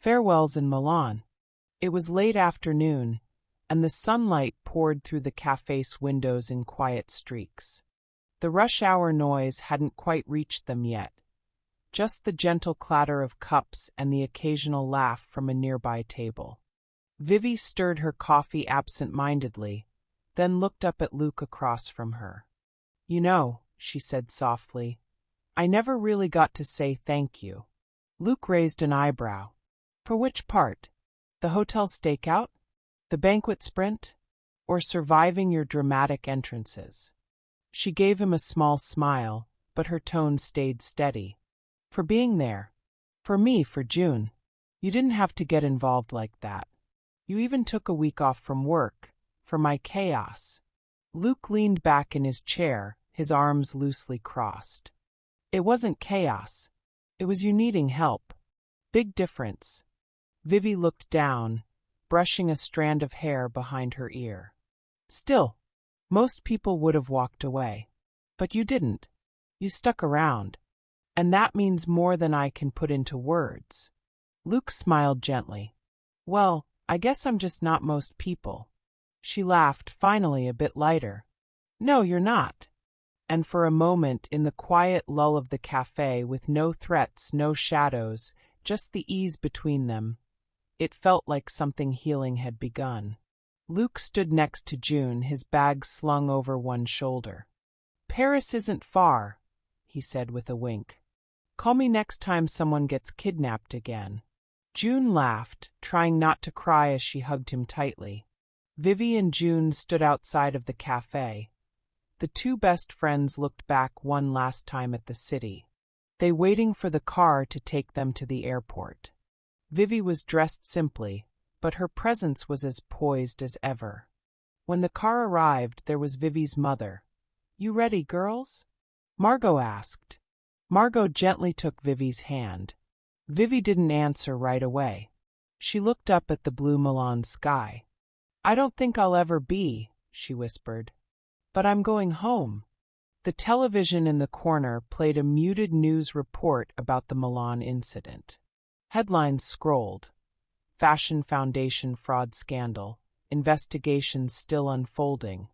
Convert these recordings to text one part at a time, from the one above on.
Farewells in Milan. It was late afternoon, and the sunlight poured through the cafe's windows in quiet streaks. The rush-hour noise hadn't quite reached them yet, just the gentle clatter of cups and the occasional laugh from a nearby table. Vivi stirred her coffee absent-mindedly, then looked up at Luke across from her. "You know," she said softly, "I never really got to say thank you." Luke raised an eyebrow. "For which part? The hotel stakeout? The banquet sprint? Or surviving your dramatic entrances?" She gave him a small smile, but her tone stayed steady. "For being there. For me, for June. You didn't have to get involved like that. You even took a week off from work, for my chaos." Luke leaned back in his chair, his arms loosely crossed. "It wasn't chaos. It was you needing help. Big difference." Vivi looked down, brushing a strand of hair behind her ear. "Still, most people would have walked away. But you didn't. You stuck around. And that means more than I can put into words." Luke smiled gently. "Well, I guess I'm just not most people." She laughed, finally a bit lighter. "No, you're not." And for a moment, in the quiet lull of the cafe, with no threats, no shadows, just the ease between them, it felt like something healing had begun. Luke stood next to June, his bag slung over one shoulder. "Paris isn't far," he said with a wink. "Call me next time someone gets kidnapped again." June laughed, trying not to cry as she hugged him tightly. Vivi and June stood outside of the cafe. The two best friends looked back one last time at the city, they waiting for the car to take them to the airport. Vivi was dressed simply, but her presence was as poised as ever. When the car arrived, there was Vivi's mother. "You ready, girls?" Margot asked. Margot gently took Vivi's hand. Vivi didn't answer right away. She looked up at the blue Milan sky. "I don't think I'll ever be," she whispered. "But I'm going home." The television in the corner played a muted news report about the Milan incident. Headlines scrolled. Fashion Foundation fraud scandal. Investigations still unfolding.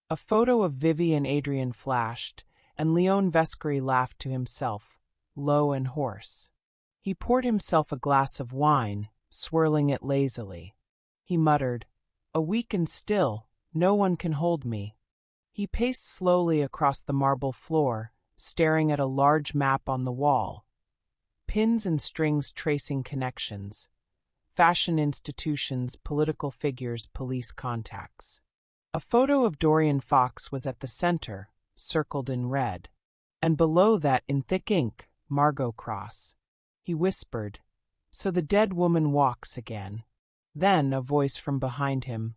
A photo of Vivi and Adrian flashed, and Leon Vescari laughed to himself, low and hoarse. He poured himself a glass of wine, swirling it lazily. He muttered, "A week and still, no one can hold me." He paced slowly across the marble floor, staring at a large map on the wall. Pins and strings tracing connections. Fashion institutions, political figures, police contacts. A photo of Dorian Fox was at the center, circled in red. And below that, in thick ink, Margot Cross. He whispered, "So the dead woman walks again." Then a voice from behind him,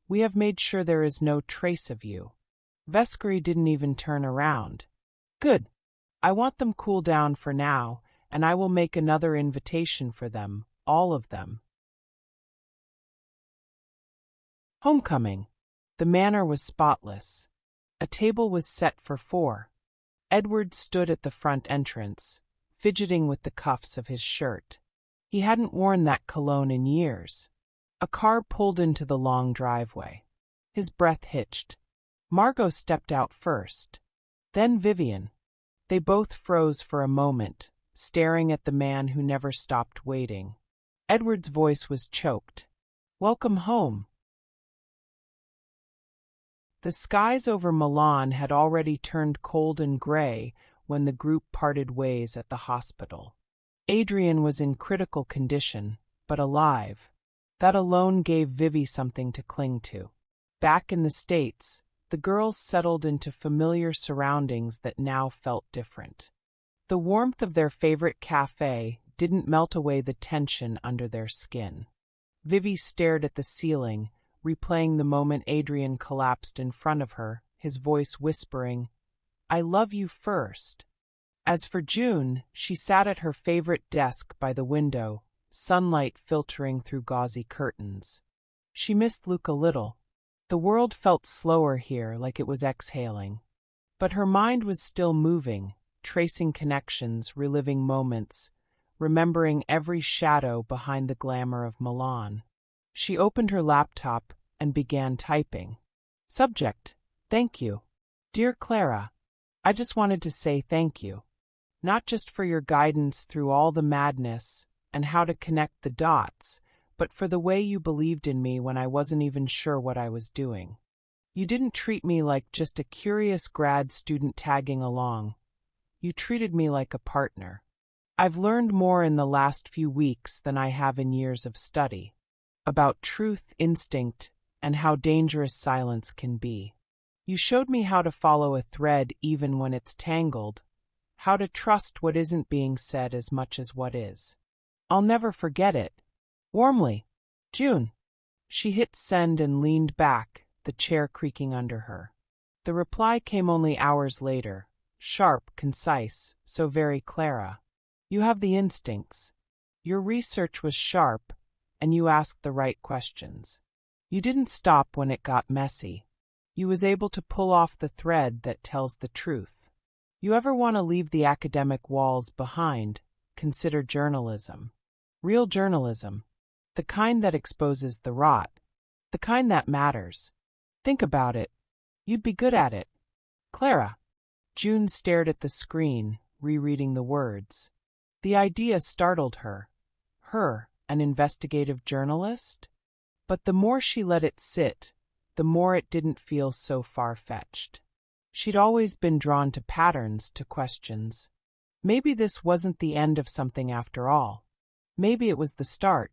"We have made sure there is no trace of you." Vescari didn't even turn around. "Good. I want them cool down for now, and I will make another invitation for them, all of them." Homecoming. The manor was spotless. A table was set for 4. Edward stood at the front entrance, fidgeting with the cuffs of his shirt. He hadn't worn that cologne in years. A car pulled into the long driveway. His breath hitched. Margot stepped out first. Then Vivian. They both froze for a moment, staring at the man who never stopped waiting. Edward's voice was choked. "Welcome home." The skies over Milan had already turned cold and gray when the group parted ways at the hospital. Adrian was in critical condition, but alive. That alone gave Vivi something to cling to. Back in the States, the girls settled into familiar surroundings that now felt different. The warmth of their favorite cafe didn't melt away the tension under their skin. Vivi stared at the ceiling, replaying the moment Adrian collapsed in front of her, his voice whispering, "I love you first." As for June, she sat at her favorite desk by the window, sunlight filtering through gauzy curtains. She missed Luke a little. The world felt slower here, like it was exhaling. But her mind was still moving, tracing connections, reliving moments, remembering every shadow behind the glamour of Milan. She opened her laptop and began typing. Subject: Thank you. Dear Clara, I just wanted to say thank you. Not just for your guidance through all the madness and how to connect the dots, but for the way you believed in me when I wasn't even sure what I was doing. You didn't treat me like just a curious grad student tagging along. You treated me like a partner. I've learned more in the last few weeks than I have in years of study, about truth, instinct, and how dangerous silence can be. You showed me how to follow a thread even when it's tangled, how to trust what isn't being said as much as what is. I'll never forget it. Warmly, June. She hit send and leaned back, the chair creaking under her. The reply came only hours later, sharp, concise, so very Clara. You have the instincts. Your research was sharp, and you asked the right questions. You didn't stop when it got messy. You was able to pull off the thread that tells the truth. You ever want to leave the academic walls behind, consider journalism. Real journalism. The kind that exposes the rot. The kind that matters. Think about it. You'd be good at it. Clara. June stared at the screen, rereading the words. The idea startled her. Her, an investigative journalist? But the more she let it sit, the more it didn't feel so far-fetched. She'd always been drawn to patterns, to questions. Maybe this wasn't the end of something after all. Maybe it was the start.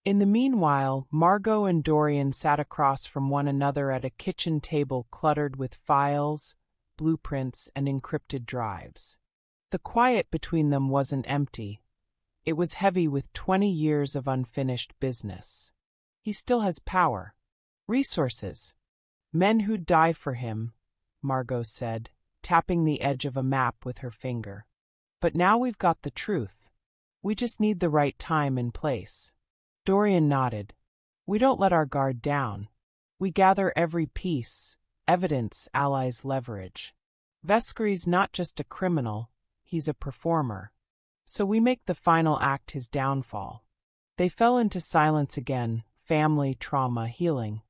In the meanwhile, Margot and Dorian sat across from one another at a kitchen table cluttered with files, blueprints, and encrypted drives. The quiet between them wasn't empty. It was heavy with 20 years of unfinished business. He still has power. Resources. Men who'd die for him, Margot said, tapping the edge of a map with her finger. But now we've got the truth. We just need the right time and place. Dorian nodded. We don't let our guard down. We gather every piece, evidence, allies, leverage. Vescary's not just a criminal, he's a performer. So we make the final act his downfall. They fell into silence again, family, trauma, healing.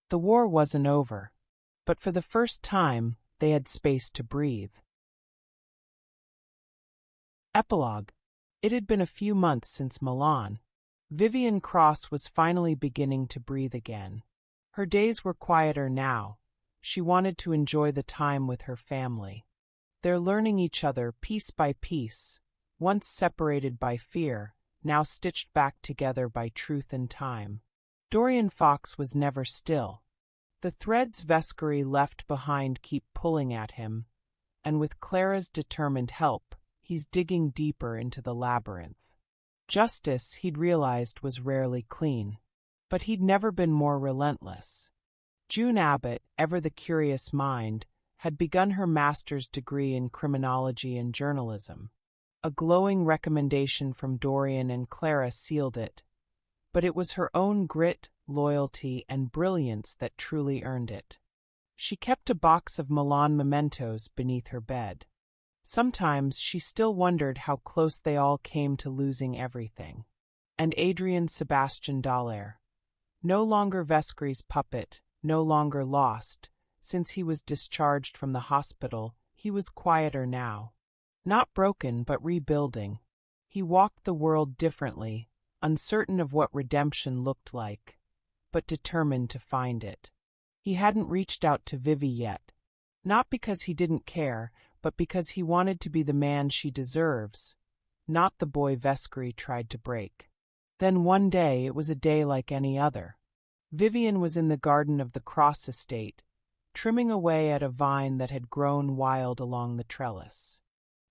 The war wasn't over. But for the first time, they had space to breathe. Epilogue. It had been a few months since Milan. Vivian Cross was finally beginning to breathe again. Her days were quieter now. She wanted to enjoy the time with her family. They're learning each other piece by piece, once separated by fear, now stitched back together by truth and time. Dorian Fox was never still. The threads Vescary left behind keep pulling at him, and with Clara's determined help, he's digging deeper into the labyrinth. Justice, he'd realized, was rarely clean, but he'd never been more relentless. June Abbott, ever the curious mind, had begun her master's degree in criminology and journalism. A glowing recommendation from Dorian and Clara sealed it, but it was her own grit, loyalty, and brilliance that truly earned it. She kept a box of Milan mementos beneath her bed. Sometimes she still wondered how close they all came to losing everything. And Adrian Sebastian Dallaire, no longer Vescary's puppet, no longer lost. Since he was discharged from the hospital, he was quieter now. Not broken, but rebuilding. He walked the world differently, uncertain of what redemption looked like, but determined to find it. He hadn't reached out to Vivi yet. Not because he didn't care, but because he wanted to be the man she deserves, not the boy Vescary tried to break. Then one day, it was a day like any other. Vivian was in the garden of the Cross estate, trimming away at a vine that had grown wild along the trellis.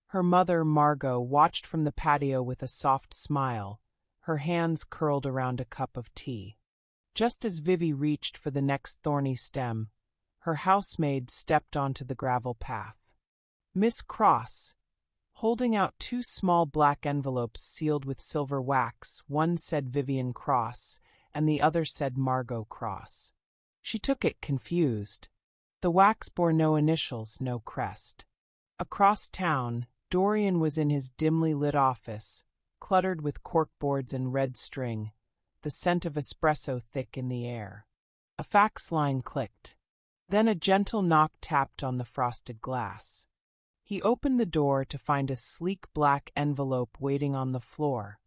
Her mother, Margot, watched from the patio with a soft smile, her hands curled around a cup of tea. Just as Vivi reached for the next thorny stem, her housemaid stepped onto the gravel path. Miss Cross, holding out 2 small black envelopes sealed with silver wax, one said Vivian Cross, and the other said Margot Cross. She took it confused. The wax bore no initials, no crest. Across town, Dorian was in his dimly lit office, cluttered with corkboards and red string, the scent of espresso thick in the air. A fax line clicked. Then a gentle knock tapped on the frosted glass. He opened the door to find a sleek black envelope waiting on the floor.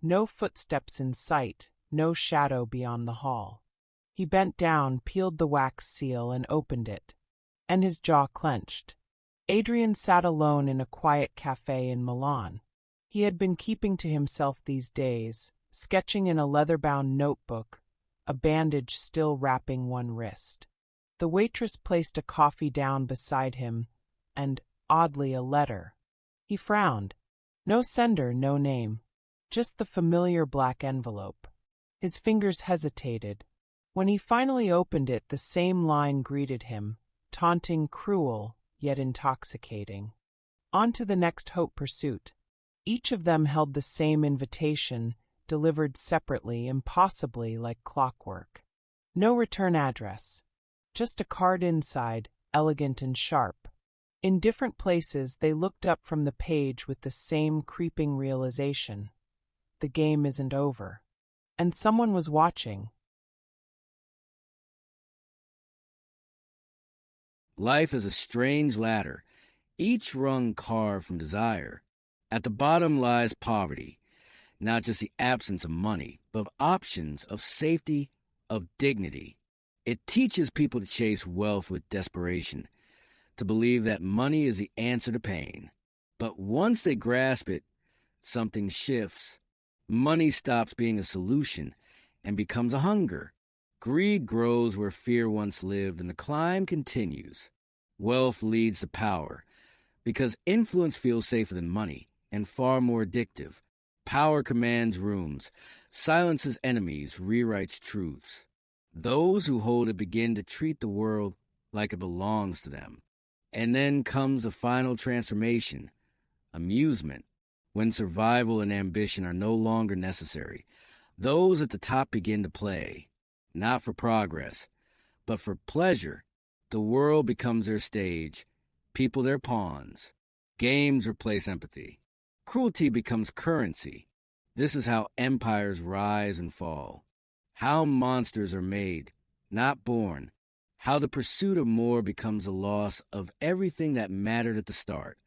No footsteps in sight, no shadow beyond the hall. He bent down, peeled the wax seal, and opened it. And his jaw clenched. Adrian sat alone in a quiet cafe in Milan. He had been keeping to himself these days, sketching in a leather-bound notebook, a bandage still wrapping one wrist. The waitress placed a coffee down beside him, and, oddly, a letter. He frowned. No sender, no name. Just the familiar black envelope. His fingers hesitated. When he finally opened it, the same line greeted him, taunting, cruel, yet intoxicating. On to the next Haute pursuit. Each of them held the same invitation, delivered separately, impossibly like clockwork. No return address. Just a card inside, elegant and sharp. In different places, they looked up from the page with the same creeping realization. The game isn't over. And someone was watching. Life is a strange ladder, each rung carved from desire. At the bottom lies poverty, not just the absence of money, but of options, of safety, of dignity. It teaches people to chase wealth with desperation, to believe that money is the answer to pain. But once they grasp it, something shifts. Money stops being a solution and becomes a hunger. Greed grows where fear once lived, and the climb continues. Wealth leads to power, because influence feels safer than money and far more addictive. Power commands rooms, silences enemies, rewrites truths. Those who hold it begin to treat the world like it belongs to them. And then comes the final transformation, amusement, when survival and ambition are no longer necessary. Those at the top begin to play, not for progress, but for pleasure. The world becomes their stage, people their pawns. Games replace empathy. Cruelty becomes currency. This is how empires rise and fall. How monsters are made, not born. How the pursuit of more becomes a loss of everything that mattered at the start.